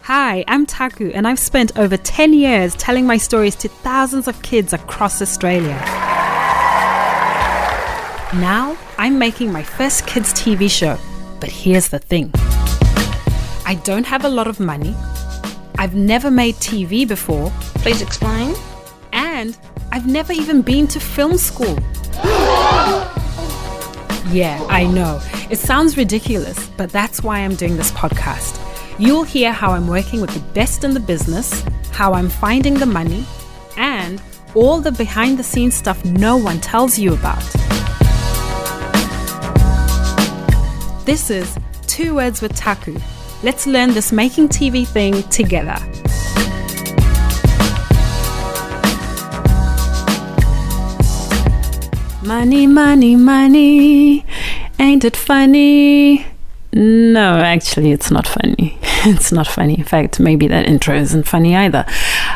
Hi, I'm Taku, and I've spent over 10 years telling my stories to thousands of kids across Australia. Now, I'm making my first kids' TV show, but here's the thing. I don't have a lot of money, I've never made TV before. Please explain. And I've never even been to film school. Yeah, I know. It sounds ridiculous, but that's why I'm doing this podcast. You'll hear how I'm working with the best in the business, how I'm finding the money, and all the behind-the-scenes stuff no one tells you about. This is 2 Words with Taku. Let's learn this making TV thing together. Money, money, money, ain't it funny? No, actually, it's not funny. It's not funny. In fact, maybe that intro isn't funny either.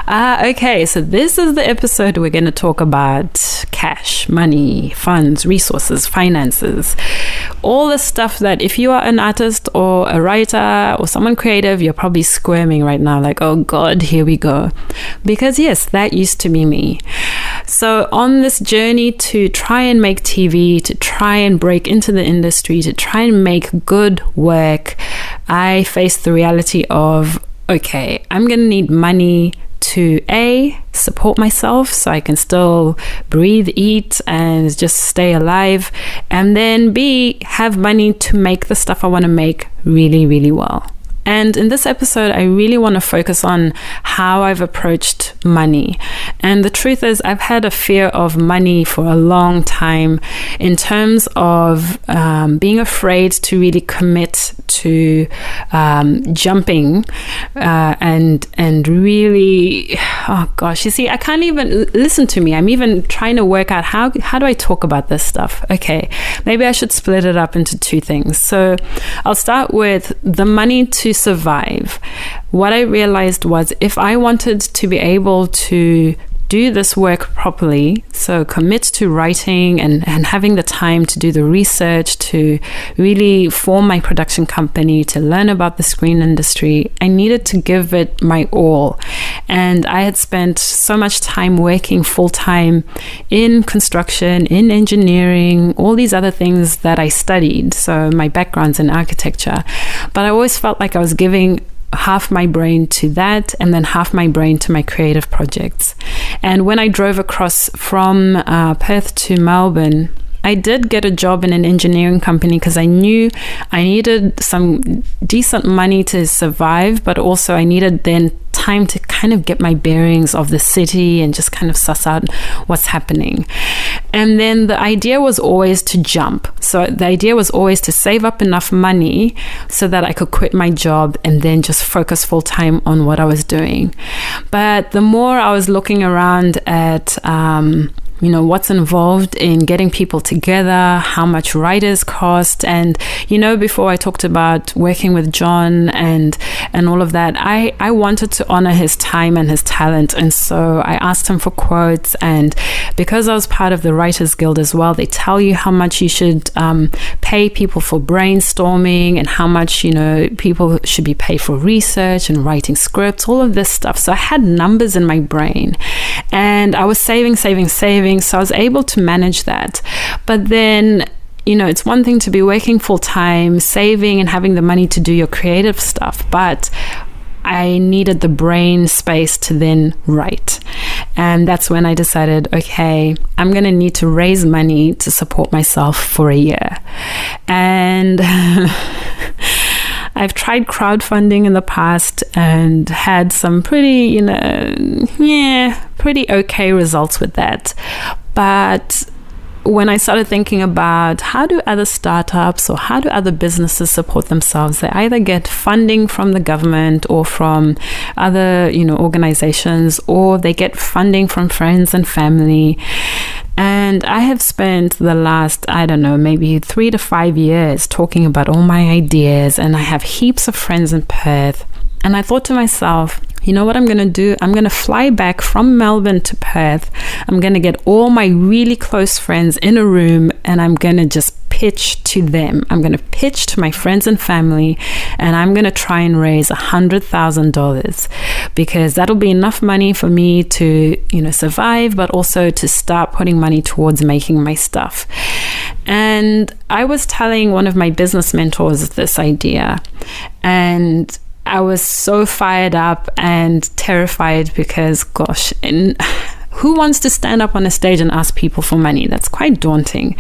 Okay, so this is the episode we're going to talk about cash, money, funds, resources, finances, all the stuff that if you are an artist or a writer or someone creative, you're probably squirming right now like, oh God, here we go. Because yes, that used to be me. So on this journey to try and make TV, to try and break into the industry, to try and make good work, I faced the reality of, okay, I'm going to need money to A, support myself so I can still breathe, eat, and just stay alive. And then B, have money to make the stuff I want to make really, really well. And in this episode, I really want to focus on how I've approached money. And the truth is, I've had a fear of money for a long time in terms of being afraid to really commit to jumping and really, oh gosh, you see, I can't even listen to me. I'm even trying to work out how do I talk about this stuff? Okay, maybe I should split it up into 2 things. So I'll start with the money to survive. What I realized was if I wanted to be able to do this work properly, so commit to writing and having the time to do the research, to really form my production company, to learn about the screen industry, I needed to give it my all. And I had spent so much time working full-time in construction, in engineering, all these other things that I studied. So my background's in architecture. But I always felt like I was giving half my brain to that and then half my brain to my creative projects. And when I drove across from Perth to Melbourne, I did get a job in an engineering company because I knew I needed some decent money to survive, but also I needed then time to kind of get my bearings of the city and just kind of suss out what's happening. And then the idea was always to jump. So the idea was always to save up enough money so that I could quit my job and then just focus full time on what I was doing. But the more I was looking around at what's involved in getting people together, how much writers cost. And, before I talked about working with John and all of that, I wanted to honor his time and his talent. And so I asked him for quotes. And because I was part of the Writers Guild as well, they tell you how much you should pay people for brainstorming and how much, people should be paid for research and writing scripts, all of this stuff. So I had numbers in my brain and I was saving. So I was able to manage that. But then, it's one thing to be working full time, saving and having the money to do your creative stuff, but I needed the brain space to then write. And that's when I decided, okay, I'm going to need to raise money to support myself for a year. And I've tried crowdfunding in the past and had some pretty, pretty okay results with that. But when I started thinking about how do other startups or how do other businesses support themselves, they either get funding from the government or from other, organizations, or they get funding from friends and family. And I have spent the last, maybe 3 to 5 years talking about all my ideas, and I have heaps of friends in Perth. And I thought to myself, you know what I'm going to do? I'm going to fly back from Melbourne to Perth. I'm going to get all my really close friends in a room and I'm going to just pitch to them. I'm going to pitch to my friends and family, and I'm going to try and raise $100,000 because that'll be enough money for me to, survive, but also to start putting money towards making my stuff. And I was telling one of my business mentors this idea, and I was so fired up and terrified because, gosh, who wants to stand up on a stage and ask people for money? That's quite daunting.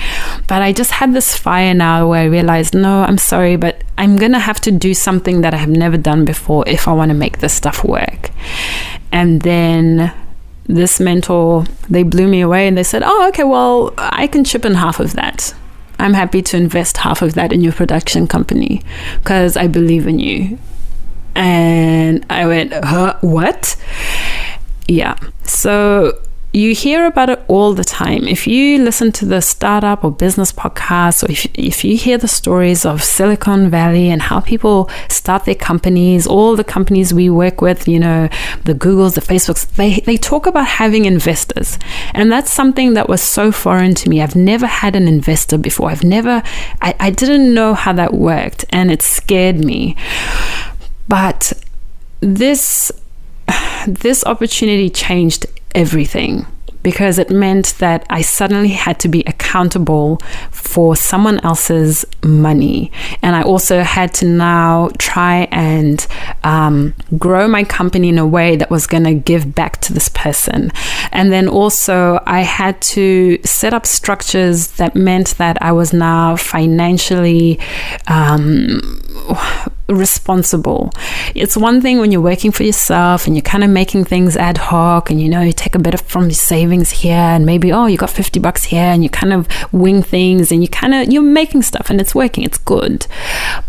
But I just had this fire now where I realized, no, I'm sorry, but I'm going to have to do something that I have never done before if I want to make this stuff work. And then this mentor, they blew me away and they said, oh, okay, well, I can chip in half of that. I'm happy to invest half of that in your production company because I believe in you. And I went, what? Yeah. So you hear about it all the time. If you listen to the startup or business podcasts, or if you hear the stories of Silicon Valley and how people start their companies, all the companies we work with, the Googles, the Facebooks, they talk about having investors. And that's something that was so foreign to me. I've never had an investor before. I didn't know how that worked, and it scared me. But this opportunity changed everything because it meant that I suddenly had to be accountable for someone else's money. And I also had to now try and grow my company in a way that was going to give back to this person. And then also I had to set up structures that meant that I was now financially responsible. It's one thing when you're working for yourself and you're kind of making things ad hoc and you take a bit from your savings here and maybe you got $50 here and you kind of wing things and you're making stuff and it's working, it's good.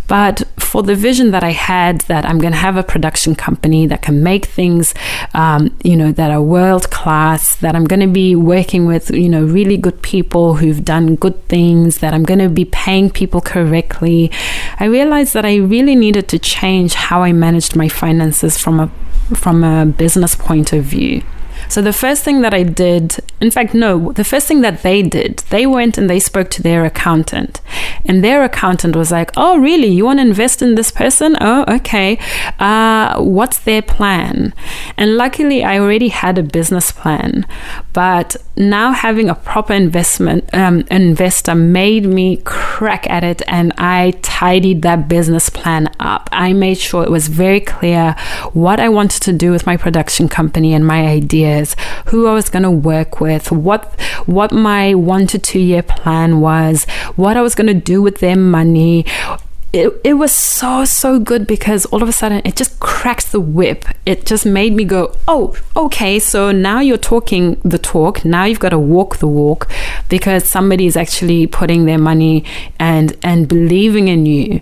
But for the vision that I had, that I'm going to have a production company that can make things that are world class, that I'm going to be working with really good people who've done good things, that I'm going to be paying people correctly, I realized that I really needed to change how I managed my finances from a business point of view. So the first thing that I did, the first thing that they did, they went and they spoke to their accountant. And their accountant was like, oh, really? You want to invest in this person? Oh, okay. What's their plan? And luckily, I already had a business plan. But now having a proper investor made me crack at it, and I tidied that business plan up. I made sure it was very clear what I wanted to do with my production company and my ideas, who I was going to work with, what my 1 to 2 year plan was, what I was going to do with their money. It was so good because all of a sudden it just cracked the whip. It just made me go, oh, okay, so now you're talking the talk. Now you've got to walk the walk because somebody is actually putting their money and believing in you.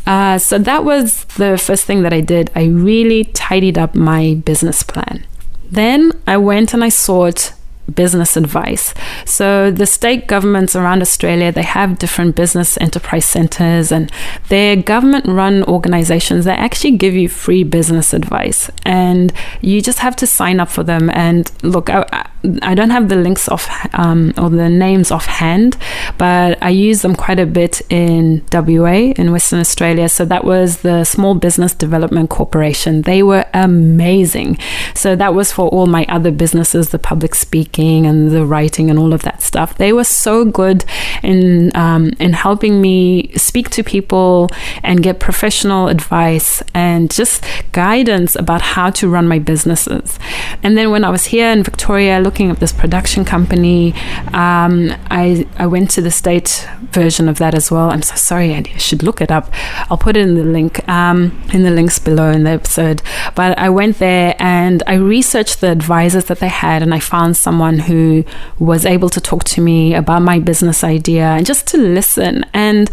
So that was the first thing that I did. I really tidied up my business plan. Then I went and I sought business advice. So the state governments around Australia, they have different business enterprise centers, and they're government-run organizations that actually give you free business advice, and you just have to sign up for them. And look, I don't have the links or the names offhand, but I use them quite a bit in WA, in Western Australia. So that was the Small Business Development Corporation. They were amazing. So that was for all my other businesses, the public speaking and the writing and all of that stuff. They were so good in helping me speak to people and get professional advice and just guidance about how to run my businesses. And then when I was here in Victoria looking at this production company, I went to the state version of that as well. I'm so sorry, I should look it up. I'll put it in the link, in the links below in the episode. But I went there and I researched the advisors that they had, and I found someone who was able to talk to me about my business idea and just to listen. And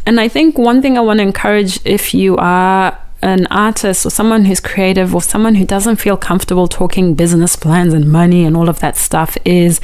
I think one thing I want to encourage, if you are an artist or someone who's creative or someone who doesn't feel comfortable talking business plans and money and all of that stuff is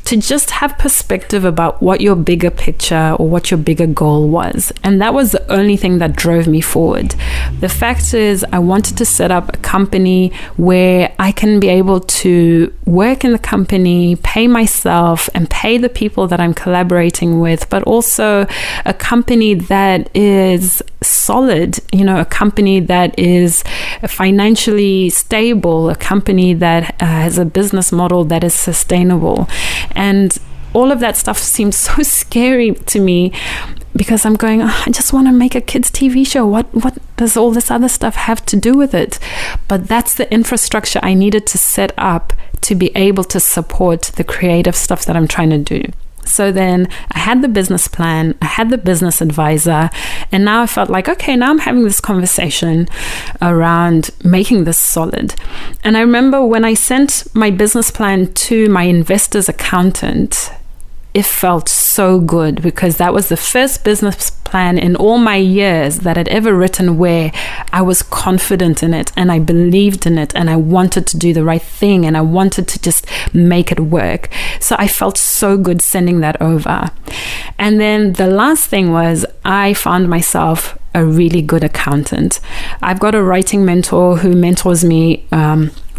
to just have perspective about what your bigger picture or what your bigger goal was. And that was the only thing that drove me forward. The fact is, I wanted to set up a company where I can be able to work in the company, pay myself and pay the people that I'm collaborating with, but also a company that is solid, a company that is financially stable, a company that has a business model that is sustainable. And all of that stuff seems so scary to me because I'm going, I just want to make a kids TV show. What does all this other stuff have to do with it? But that's the infrastructure I needed to set up to be able to support the creative stuff that I'm trying to do. So then I had the business plan, I had the business advisor, and now I felt like, okay, now I'm having this conversation around making this solid. And I remember when I sent my business plan to my investor's accountant, it felt so good because that was the first business plan in all my years that I'd ever written where I was confident in it and I believed in it and I wanted to do the right thing and I wanted to just make it work. So I felt so good sending that over. And then the last thing was I found myself a really good accountant. I've got a writing mentor who mentors me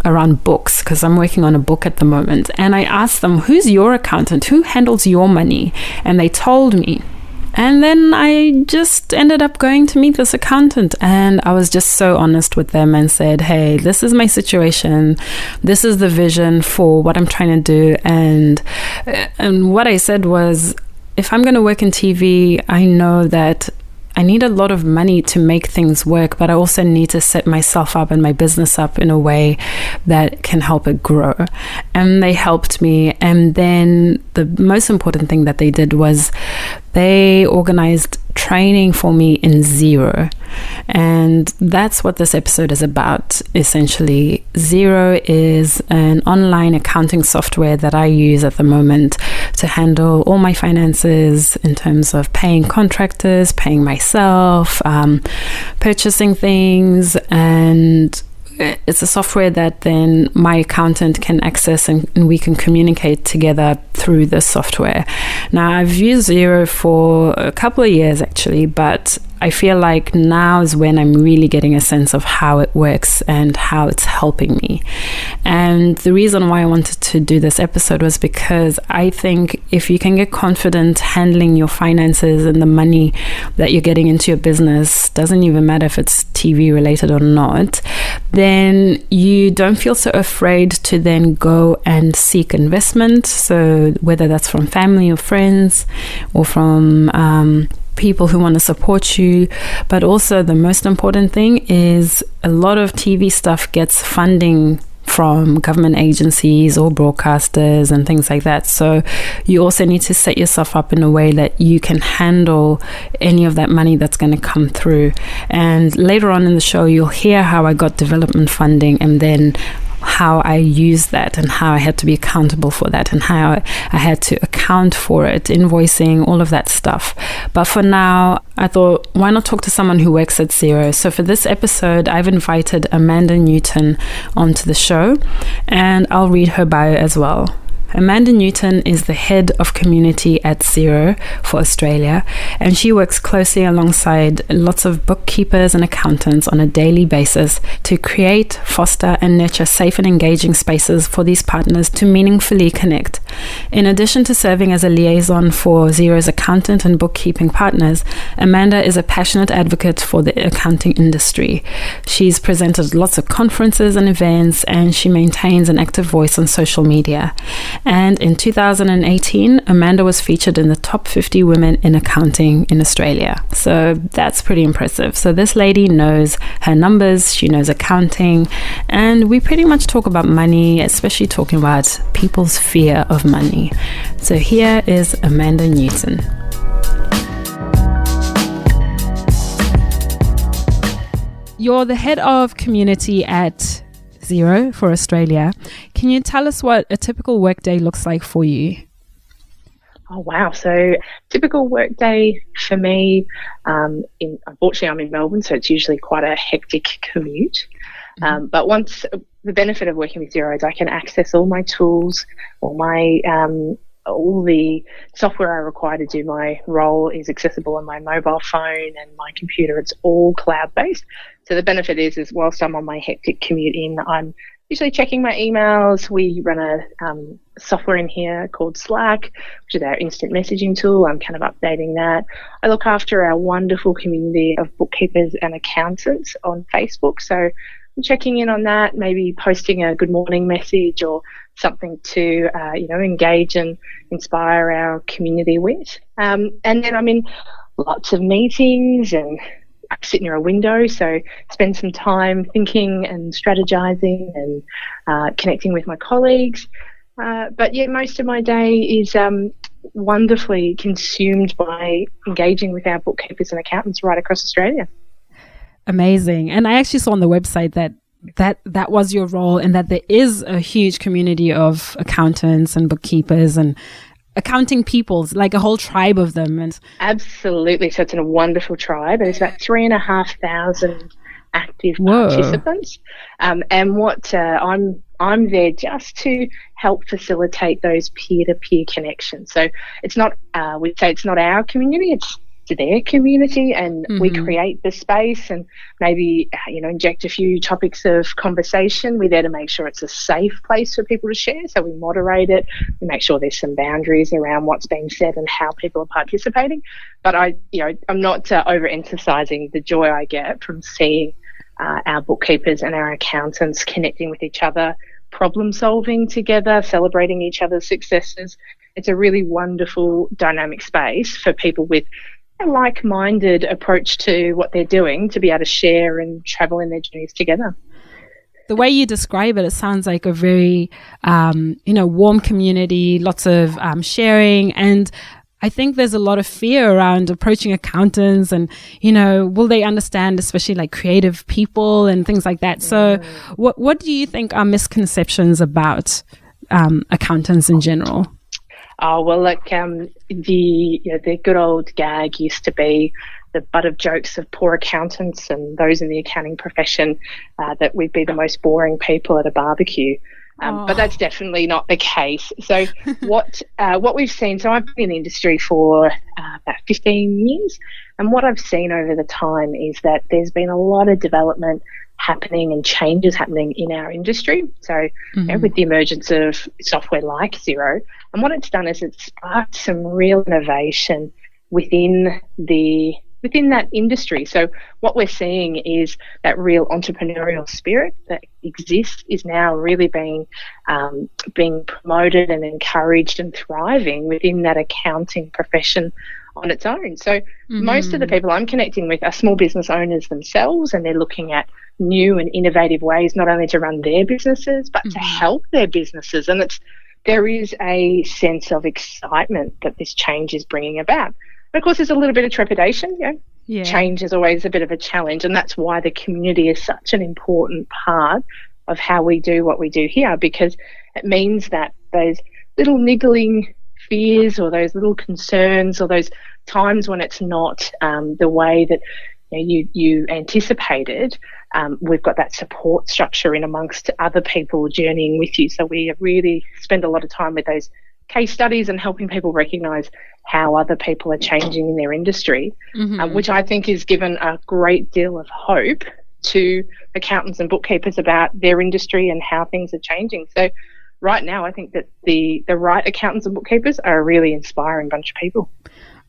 around books because I'm working on a book at the moment. And I asked them, who's your accountant? Who handles your money? And they told me. And then I just ended up going to meet this accountant and I was just so honest with them and said, hey, this is my situation. This is the vision for what I'm trying to do. And what I said was, if I'm going to work in TV, I know that I need a lot of money to make things work, but I also need to set myself up and my business up in a way that can help it grow. And they helped me. And then the most important thing that they did was they organized training for me in Xero. And that's what this episode is about, essentially. Xero is an online accounting software that I use at the moment to handle all my finances in terms of paying contractors, paying myself, purchasing things, and it's a software that then my accountant can access and we can communicate together through the software. Now, I've used Xero for a couple of years actually, but I feel like now is when I'm really getting a sense of how it works and how it's helping me. And the reason why I wanted to do this episode was because I think if you can get confident handling your finances and the money that you're getting into your business, doesn't even matter if it's TV related or not, then you don't feel so afraid to then go and seek investment. So whether that's from family or friends or from people who want to support you. But also the most important thing is a lot of TV stuff gets funding from government agencies or broadcasters and things like that. So you also need to set yourself up in a way that you can handle any of that money that's going to come through. And later on in the show, you'll hear how I got development funding and then how I used that and how I had to be accountable for that and how I had to account for it, invoicing, all of that stuff. But for now, I thought, why not talk to someone who works at Xero? So for this episode, I've invited Amanda Newton onto the show, and I'll read her bio as well. Amanda Newton is the head of community at Xero for Australia, and she works closely alongside lots of bookkeepers and accountants on a daily basis to create, foster, and nurture safe and engaging spaces for these partners to meaningfully connect. In addition to serving as a liaison for Xero's accountant and bookkeeping partners, Amanda is a passionate advocate for the accounting industry. She's presented lots of conferences and events, and she maintains an active voice on social media. And in 2018, Amanda was featured in the top 50 women in accounting in Australia. So that's pretty impressive. So this lady knows her numbers, she knows accounting, and we pretty much talk about money, especially talking about people's fear of money. So here is Amanda Newton. You're the head of community at Xero for Australia. Can you tell us what a typical workday looks like for you? Oh, wow. So typical workday for me, unfortunately, I'm in Melbourne, so it's usually quite a hectic commute. But once the benefit of working with Xero is I can access all my tools, all the software I require to do my role is accessible on my mobile phone and my computer. It's all cloud-based. So the benefit is whilst I'm on my hectic commute I'm usually checking my emails. We run a software in here called Slack, which is our instant messaging tool. I'm kind of updating that. I look after our wonderful community of bookkeepers and accountants on Facebook. So I'm checking in on that, maybe posting a good morning message or something to, engage and inspire our community with. And then I'm in lots of meetings and I sit near a window, so spend some time thinking and strategizing and connecting with my colleagues. But yeah, most of my day is wonderfully consumed by engaging with our bookkeepers and accountants right across Australia. Amazing. And I actually saw on the website that was your role, and that there is a huge community of accountants and bookkeepers and accounting peoples, like a whole tribe of them. And absolutely. So it's a wonderful tribe. There's about 3,500 active participants. And what I'm there just to help facilitate those peer-to-peer connections. So it's not, we'd say it's not our community, it's their community, and we create the space and maybe inject a few topics of conversation. We're there to make sure it's a safe place for people to share, so we moderate it, we make sure there's some boundaries around what's being said and how people are participating. But I'm not overemphasizing the joy I get from seeing our bookkeepers and our accountants connecting with each other, problem solving together, celebrating each other's successes. It's a really wonderful dynamic space for people with a like-minded approach to what they're doing to be able to share and travel in their journeys together. The way you describe it, it sounds like a very, warm community, lots of sharing. And I think there's a lot of fear around approaching accountants and, will they understand, especially like creative people and things like that. So what do you think are misconceptions about accountants in general? Oh, well, look, the good old gag used to be the butt of jokes of poor accountants and those in the accounting profession, that we'd be the most boring people at a barbecue. But that's definitely not the case. So what we've seen, so I've been in the industry for about 15 years, and what I've seen over the time is that there's been a lot of development happening and changes happening in our industry. So with the emergence of software like Xero, and what it's done is it's sparked some real innovation within that industry. So what we're seeing is that real entrepreneurial spirit that exists is now really being promoted and encouraged and thriving within that accounting profession on its own. So most of the people I'm connecting with are small business owners themselves, and they're looking at new and innovative ways not only to run their businesses but to help their businesses. And there is a sense of excitement that this change is bringing about. But of course, there's a little bit of trepidation. Change is always a bit of a challenge, and that's why the community is such an important part of how we do what we do here, because it means that those little niggling fears or those little concerns or those times when it's not the way that you anticipated, we've got that support structure in amongst other people journeying with you. So we really spend a lot of time with those case studies and helping people recognise how other people are changing in their industry, which I think has given a great deal of hope to accountants and bookkeepers about their industry and how things are changing. So right now, I think that the right accountants and bookkeepers are a really inspiring bunch of people.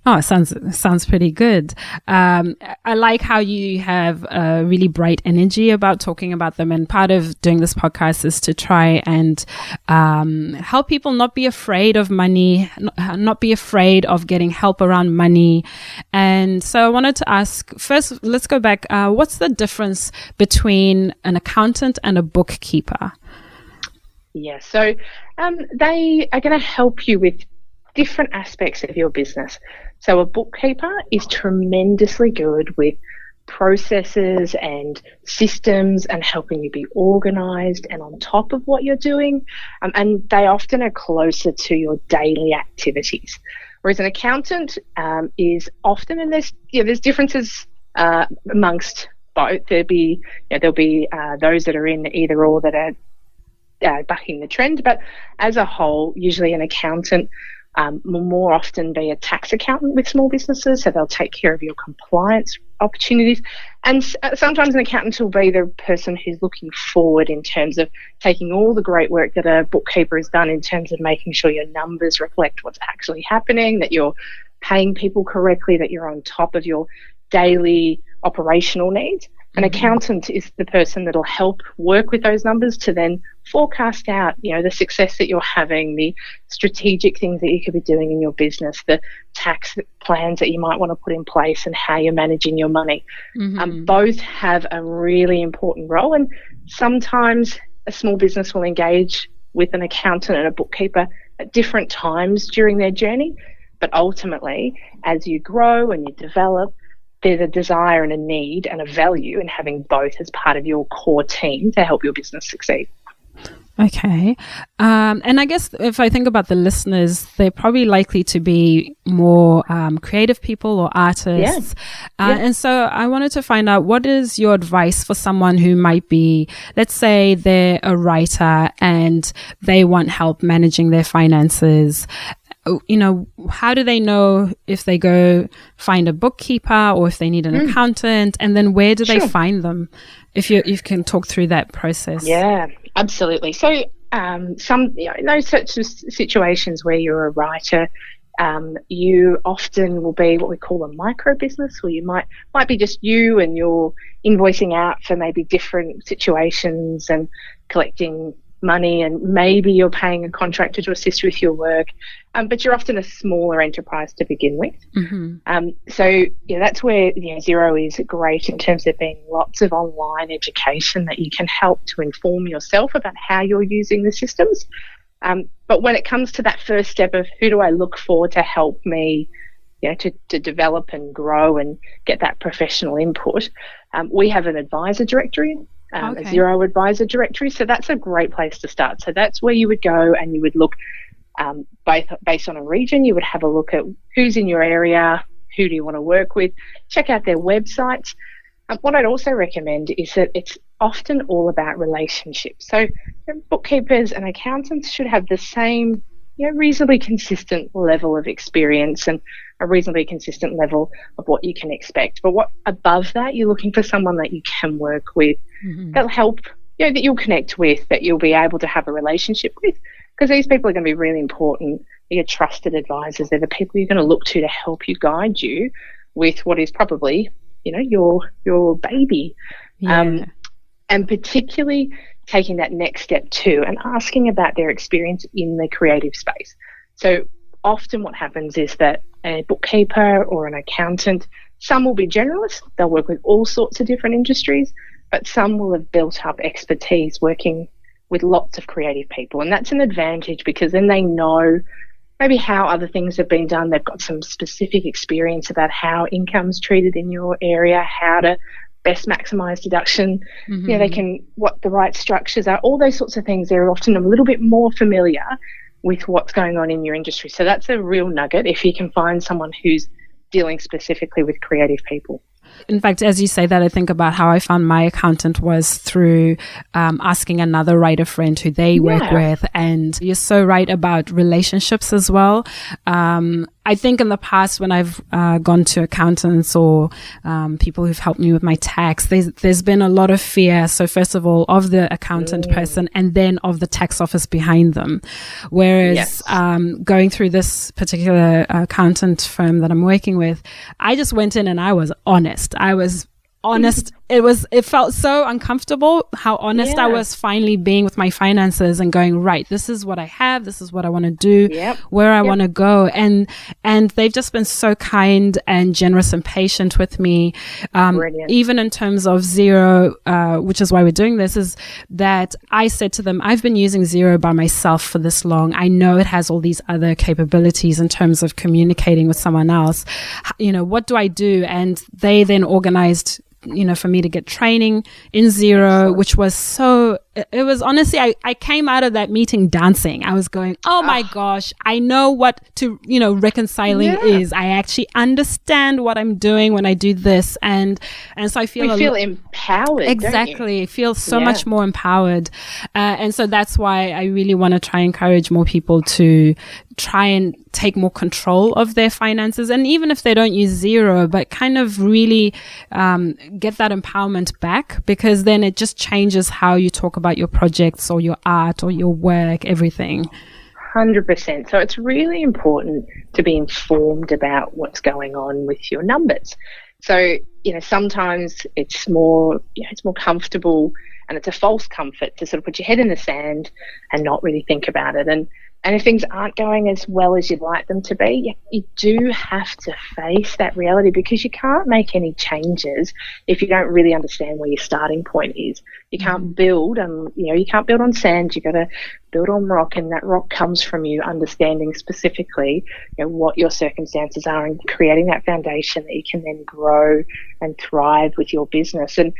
Oh, sounds pretty good. I like how you have a really bright energy about talking about them. And part of doing this podcast is to try and help people not be afraid of money, not be afraid of getting help around money. And so I wanted to ask, first, let's go back. What's the difference between an accountant and a bookkeeper? Yeah, so they are going to help you with different aspects of your business. So a bookkeeper is tremendously good with processes and systems and helping you be organised and on top of what you're doing. And they often are closer to your daily activities. Whereas an accountant is often, and there's differences amongst both. There'll be those that are in either or that are bucking the trend, but as a whole, usually an accountant will more often be a tax accountant with small businesses, so they'll take care of your compliance opportunities. And sometimes an accountant will be the person who's looking forward in terms of taking all the great work that a bookkeeper has done in terms of making sure your numbers reflect what's actually happening, that you're paying people correctly, that you're on top of your daily operational needs. An accountant is the person that'll help work with those numbers to then forecast out, the success that you're having, the strategic things that you could be doing in your business, the tax plans that you might want to put in place, and how you're managing your money. Both have a really important role, and sometimes a small business will engage with an accountant and a bookkeeper at different times during their journey. But ultimately, as you grow and you develop, there's a desire and a need and a value in having both as part of your core team to help your business succeed. Okay. And I guess if I think about the listeners, they're probably likely to be more creative people or artists. And so I wanted to find out, what is your advice for someone who might be, let's say they're a writer and they want help managing their finances. How do they know if they go find a bookkeeper or if they need an accountant? And then where do they find them? If you can talk through that process. Yeah, absolutely. So in those sorts of situations where you're a writer, you often will be what we call a micro business, where you might be just you and you're invoicing out for maybe different situations and collecting money, and maybe you're paying a contractor to assist with your work, but you're often a smaller enterprise to begin with. So that's where Xero is great in terms of being lots of online education that you can help to inform yourself about how you're using the systems. But when it comes to that first step of who do I look for to help me to develop and grow and get that professional input, we have an advisor directory. A Xero advisor directory. So that's a great place to start. So that's where you would go and you would look both based on a region. You would have a look at who's in your area, who do you want to work with, check out their websites. What I'd also recommend is that it's often all about relationships. So bookkeepers and accountants should have the same reasonably consistent level of experience and a reasonably consistent level of what you can expect. But what above that, you're looking for someone that you can work with, that'll help, that you'll connect with, that you'll be able to have a relationship with, because these people are going to be really important. They're your trusted advisors. They're the people you're going to look to help you, guide you with what is probably, your baby. And particularly taking that next step too and asking about their experience in the creative space. So often what happens is that a bookkeeper or an accountant, some will be generalists, they'll work with all sorts of different industries, but some will have built up expertise working with lots of creative people. And that's an advantage because then they know maybe how other things have been done. They've got some specific experience about how income's treated in your area, how to best maximise deduction, they can, what the right structures are, all those sorts of things. They're often a little bit more familiar with what's going on in your industry. So that's a real nugget if you can find someone who's dealing specifically with creative people. In fact, as you say that, I think about how I found my accountant was through asking another writer friend who they work with. And you're so right about relationships as well. I think in the past when I've gone to accountants or people who've helped me with my tax, there's been a lot of fear. So first of all, of the accountant person and then of the tax office behind them. Whereas going through this particular accountant firm that I'm working with, I just went in and I was honest. It felt so uncomfortable how honest I was finally being with my finances and going, right, this is what I have, this is what I want to do, where I want to go. And they've just been so kind and generous and patient with me. Even in terms of Xero, which is why we're doing this, is that I said to them, I've been using Xero by myself for this long. I know it has all these other capabilities in terms of communicating with someone else. What do I do? And they then organized for me to get training in Xero, which was so it was honestly, I came out of that meeting dancing. I was going, oh my gosh, I know what to, reconciling is. I actually understand what I'm doing when I do this. And so I feel empowered. Exactly. I feel so much more empowered. And so that's why I really want to try and encourage more people to try and take more control of their finances. And even if they don't use Xero, but kind of really get that empowerment back, because then it just changes how you talk about your projects or your art or your work, everything. 100%. So it's really important to be informed about what's going on with your numbers. So, sometimes it's more comfortable, and it's a false comfort to sort of put your head in the sand and not really think about it. And if things aren't going as well as you'd like them to be, you do have to face that reality, because you can't make any changes if you don't really understand where your starting point is. You can't build on sand. You've got to build on rock, and that rock comes from you understanding specifically what your circumstances are and creating that foundation that you can then grow and thrive with your business. And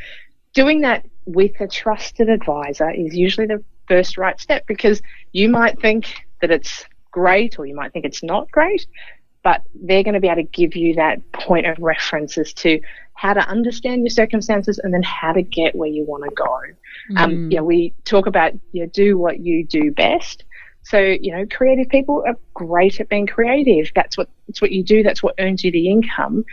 doing that with a trusted advisor is usually the first right step, because you might think that it's great, or you might think it's not great, but they're going to be able to give you that point of reference as to how to understand your circumstances and then how to get where you want to go. We talk about do what you do best. So, creative people are great at being creative. It's what you do. That's what earns you the income.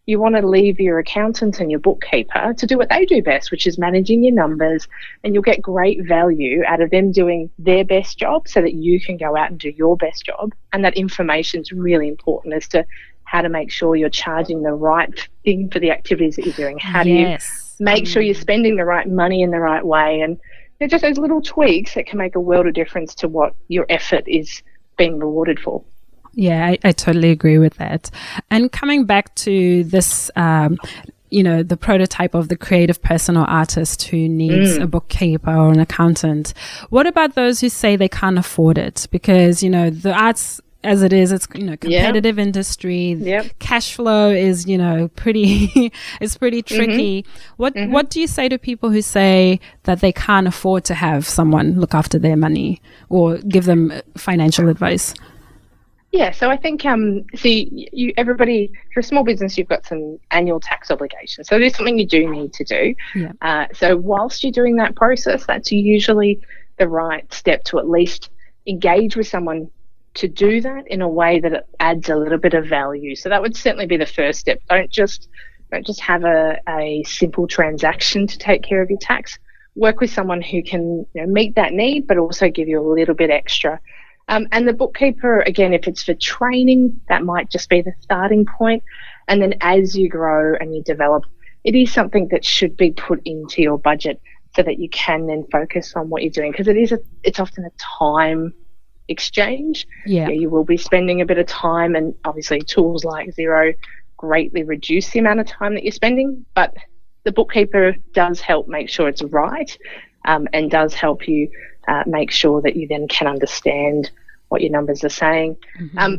You want to leave your accountant and your bookkeeper to do what they do best, which is managing your numbers, and you'll get great value out of them doing their best job so that you can go out and do your best job. And that information is really important as to how to make sure you're charging the right thing for the activities that you're doing. How do you make sure you're spending the right money in the right way? And they're just those little tweaks that can make a world of difference to what your effort is being rewarded for. Yeah, I totally agree with that. And coming back to this, the prototype of the creative person or artist who needs a bookkeeper or an accountant, what about those who say they can't afford it? Because, the arts, as it is, it's, competitive industry. Yep. Cash flow is, pretty, it's pretty tricky. What do you say to people who say that they can't afford to have someone look after their money or give them financial advice? Yeah, so I think, everybody, if you're a small business, you've got some annual tax obligations. So there's something you do need to do. Yeah. So whilst you're doing that process, that's usually the right step to at least engage with someone to do that in a way that it adds a little bit of value. So that would certainly be the first step. Don't just have a simple transaction to take care of your tax. Work with someone who can meet that need, but also give you a little bit extra. And the bookkeeper, again, if it's for training, that might just be the starting point. And then as you grow and you develop, it is something that should be put into your budget so that you can then focus on what you're doing. Because it's often a time exchange. Yeah, you will be spending a bit of time, and obviously tools like Xero greatly reduce the amount of time that you're spending. But the bookkeeper does help make sure it's right, and does help you make sure that you then can understand what your numbers are saying.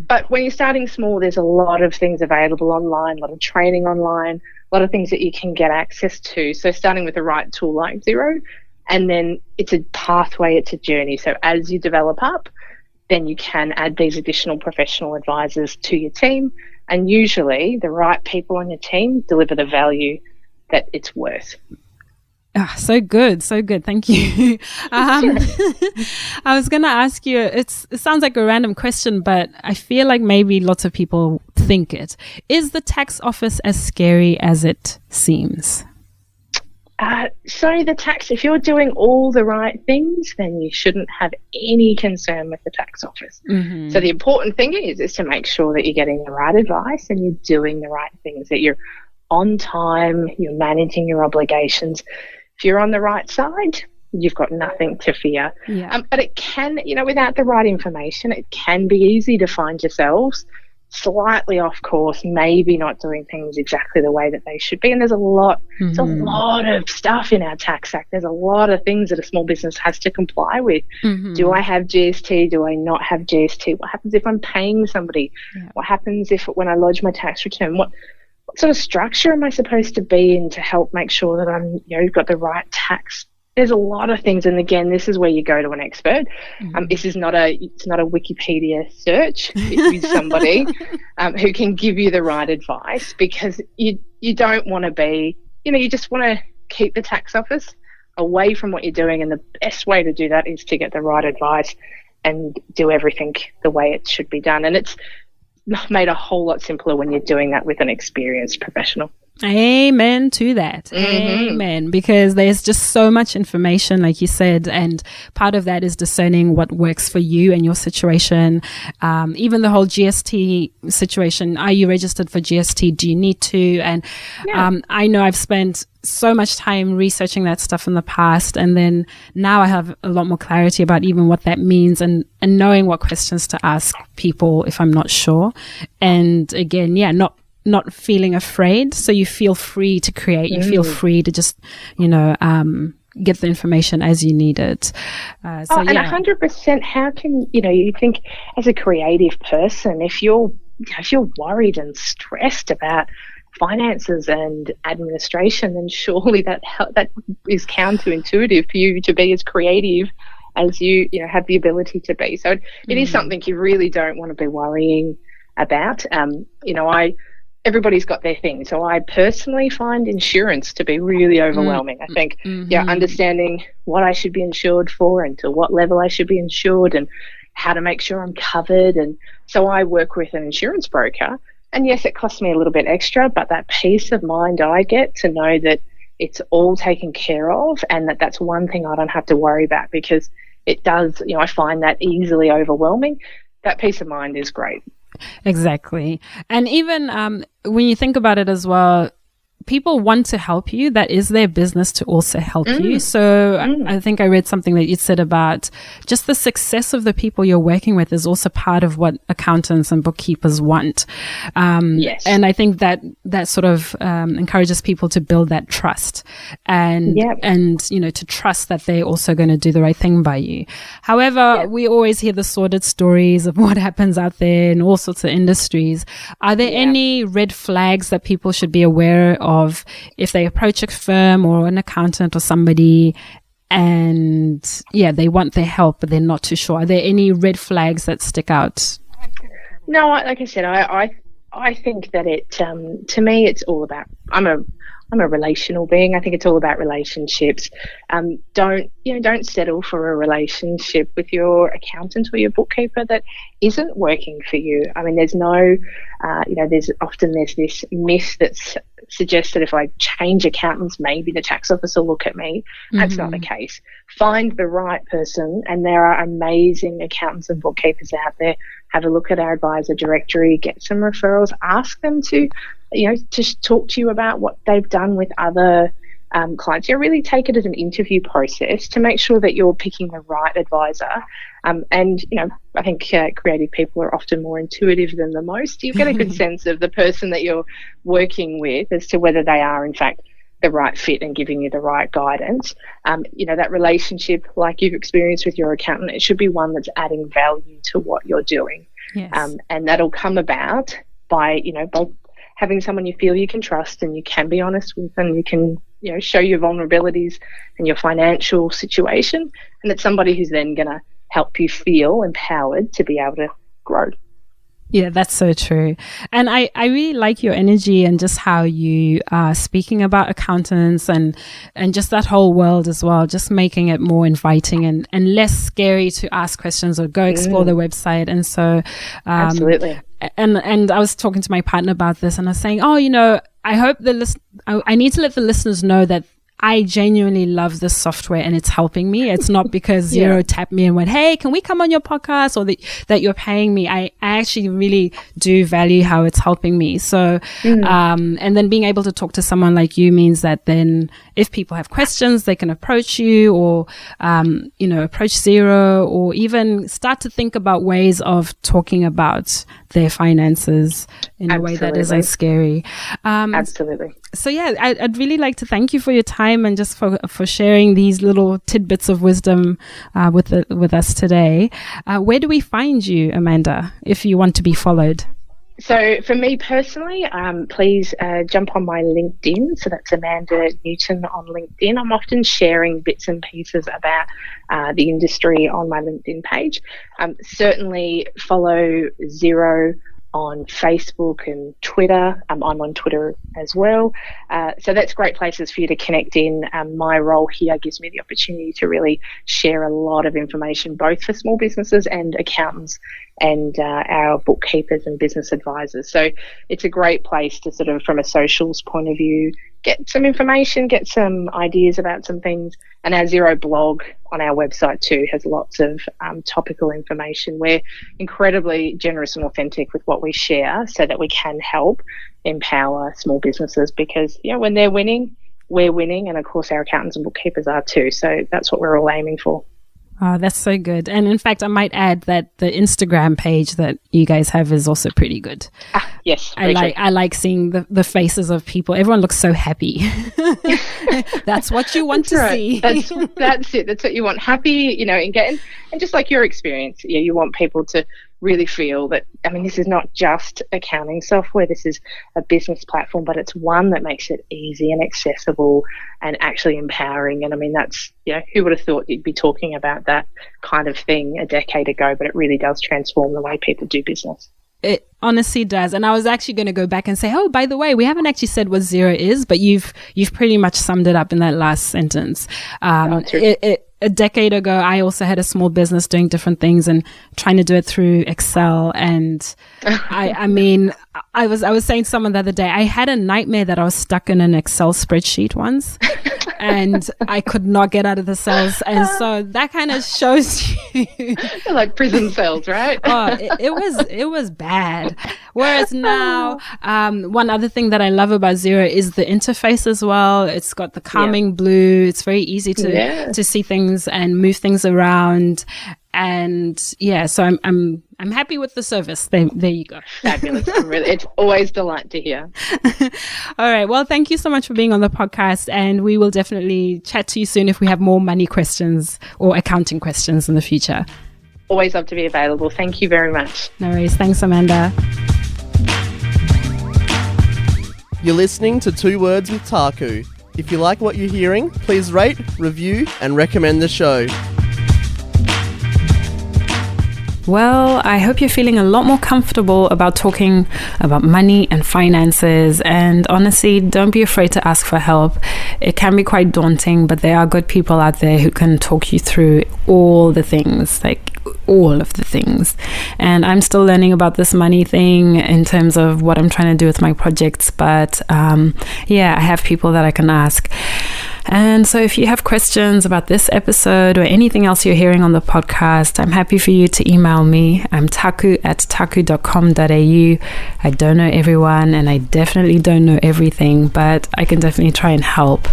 But when you're starting small, there's a lot of things available online, a lot of training online, a lot of things that you can get access to. So starting with the right tool like Xero, and then it's a pathway, it's a journey. So as you develop up, then you can add these additional professional advisors to your team, and usually the right people on your team deliver the value that it's worth. So good. Thank you. I was going to ask you, it sounds like a random question, but I feel like maybe lots of people think it. Is the tax office as scary as it seems? So the tax, if you're doing all the right things, then you shouldn't have any concern with the tax office. So the important thing is to make sure that you're getting the right advice and you're doing the right things, that you're on time, you're managing your obligations. If you're on the right side, you've got nothing to fear. Yeah. But it can, without the right information, it can be easy to find yourselves slightly off course, maybe not doing things exactly the way that they should be. And there's a lot of stuff in our tax act. There's a lot of things that a small business has to comply with. Do I have GST? Do I not have GST? What happens if I'm paying somebody? Yeah. What happens when I lodge my tax return? What sort of structure am I supposed to be in to help make sure that I'm, got the right tax there's a lot of things, and again, this is where you go to an expert. This is not a Wikipedia search. It is somebody who can give you the right advice, because you don't want to be, you just want to keep the tax office away from what you're doing, and the best way to do that is to get the right advice and do everything the way it should be done. And it's made a whole lot simpler when you're doing that with an experienced professional. Amen to that. Amen. Because there's just so much information, like you said, and part of that is discerning what works for you and your situation. Even the whole GST situation. Are you registered for GST? Do you need to? And I know I've spent so much time researching that stuff in the past, and then now I have a lot more clarity about even what that means, and knowing what questions to ask people if I'm not sure. And again, not feeling afraid. So you feel free to create, you feel free to just, get the information as you need it. And 100%, how can, you think as a creative person, if you're worried and stressed about finances and administration, then surely that is counterintuitive for you to be as creative as you have the ability to be. So it is something you really don't want to be worrying about. Everybody's got their thing. So I personally find insurance to be really overwhelming. I think, understanding what I should be insured for and to what level I should be insured and how to make sure I'm covered. And so I work with an insurance broker. And yes, it costs me a little bit extra, but that peace of mind I get to know that it's all taken care of, and that's one thing I don't have to worry about, because it does, I find that easily overwhelming. That peace of mind is great. Exactly. And even when you think about it as well, people want to help you. That is their business to also help you. So I think I read something that you said about just the success of the people you're working with is also part of what accountants and bookkeepers want. Yes. And I think that sort of encourages people to build that trust and to trust that they're also going to do the right thing by you. However, we always hear the sordid stories of what happens out there in all sorts of industries. Are there any red flags that people should be aware of if they approach a firm or an accountant or somebody and they want their help but they're not too sure? Are there any red flags that stick out? No, like I said, I think that it to me it's all about, I'm a relational being. I think it's all about relationships. Don't settle for a relationship with your accountant or your bookkeeper that isn't working for you. I mean, there's no, there's this myth that's suggests that if I change accountants, maybe the tax office will look at me. That's not the case. Find the right person, and there are amazing accountants and bookkeepers out there. Have a look at our advisor directory, get some referrals, ask them to, just talk to you about what they've done with other clients. Really take it as an interview process to make sure that you're picking the right advisor. I think creative people are often more intuitive than the most. You get a good sense of the person that you're working with as to whether they are, in fact, the right fit and giving you the right guidance. That relationship, like you've experienced with your accountant, it should be one that's adding value to what you're doing. Yes. And that'll come about by having someone you feel you can trust and you can be honest with, and you can, show your vulnerabilities and your financial situation. And it's somebody who's then going to help you feel empowered to be able to grow. Yeah, that's so true. And I really like your energy and just how you are speaking about accountants and just that whole world as well, just making it more inviting and less scary to ask questions or go explore the website. And so, absolutely. And I was talking to my partner about this, and I was saying, I hope I need to let the listeners know that I genuinely love this software and it's helping me. It's not because Xero tapped me and went, hey, can we come on your podcast, or that you're paying me. I actually really do value how it's helping me. So, and then being able to talk to someone like you means that then if people have questions, they can approach you or, approach Xero, or even start to think about ways of talking about their finances in a way that isn't scary. Absolutely. So I'd really like to thank you for your time and just for sharing these little tidbits of wisdom with us today. Where do we find you, Amanda, if you want to be followed? So for me personally, please jump on my LinkedIn. So that's Amanda Newton on LinkedIn. I'm often sharing bits and pieces about the industry on my LinkedIn page. Certainly follow Xero on Facebook and Twitter. I'm on Twitter as well. So that's great places for you to connect in. My role here gives me the opportunity to really share a lot of information, both for small businesses and accountants and our bookkeepers and business advisors. So it's a great place to sort of, from a socials point of view, get some information, get some ideas about some things. And our Xero blog on our website too has lots of topical information. We're incredibly generous and authentic with what we share so that we can help empower small businesses, because when they're winning, we're winning, and of course our accountants and bookkeepers are too. So that's what we're all aiming for. Oh, that's so good. And in fact, I might add that the Instagram page that you guys have is also pretty good. Yes. I like seeing the faces of people. Everyone looks so happy. That's what you want to see. That's it. That's what you want. Happy, and just like your experience, you want people to really feel that, this is not just accounting software. This is a business platform, but it's one that makes it easy and accessible and actually empowering. And that's, who would have thought you'd be talking about that kind of thing a decade ago, but it really does transform the way people do business. It honestly does. And I was actually going to go back and say, oh, by the way, we haven't actually said what Xero is, but you've pretty much summed it up in that last sentence. A decade ago, I also had a small business doing different things and trying to do it through Excel. And I was saying to someone the other day, I had a nightmare that I was stuck in an Excel spreadsheet once. And I could not get out of the cells. And so that kind of shows you. Like prison cells, right? It was bad. Whereas now, one other thing that I love about Xero is the interface as well. It's got the calming blue. It's very easy to see things and move things around. And so I'm happy with the service. There you go. Fabulous. It's always a delight to hear. All right. Well, thank you so much for being on the podcast, and we will definitely chat to you soon if we have more money questions or accounting questions in the future. Always love to be available. Thank you very much. No worries. Thanks, Amanda. You're listening to 2 Words with Taku. If you like what you're hearing, please rate, review, and recommend the show. Well, I hope you're feeling a lot more comfortable about talking about money and finances. And honestly, don't be afraid to ask for help. It can be quite daunting, but there are good people out there who can talk you through all the things, like all of the things. And I'm still learning about this money thing in terms of what I'm trying to do with my projects. But I have people that I can ask. And so if you have questions about this episode or anything else you're hearing on the podcast, I'm happy for you to email me. I'm taku@taku.com.au. I don't know everyone, and I definitely don't know everything, but I can definitely try and help.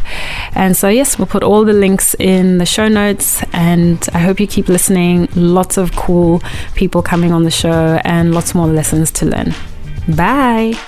And so yes, we'll put all the links in the show notes, and I hope you keep listening. Lots of cool people coming on the show and lots more lessons to learn. Bye.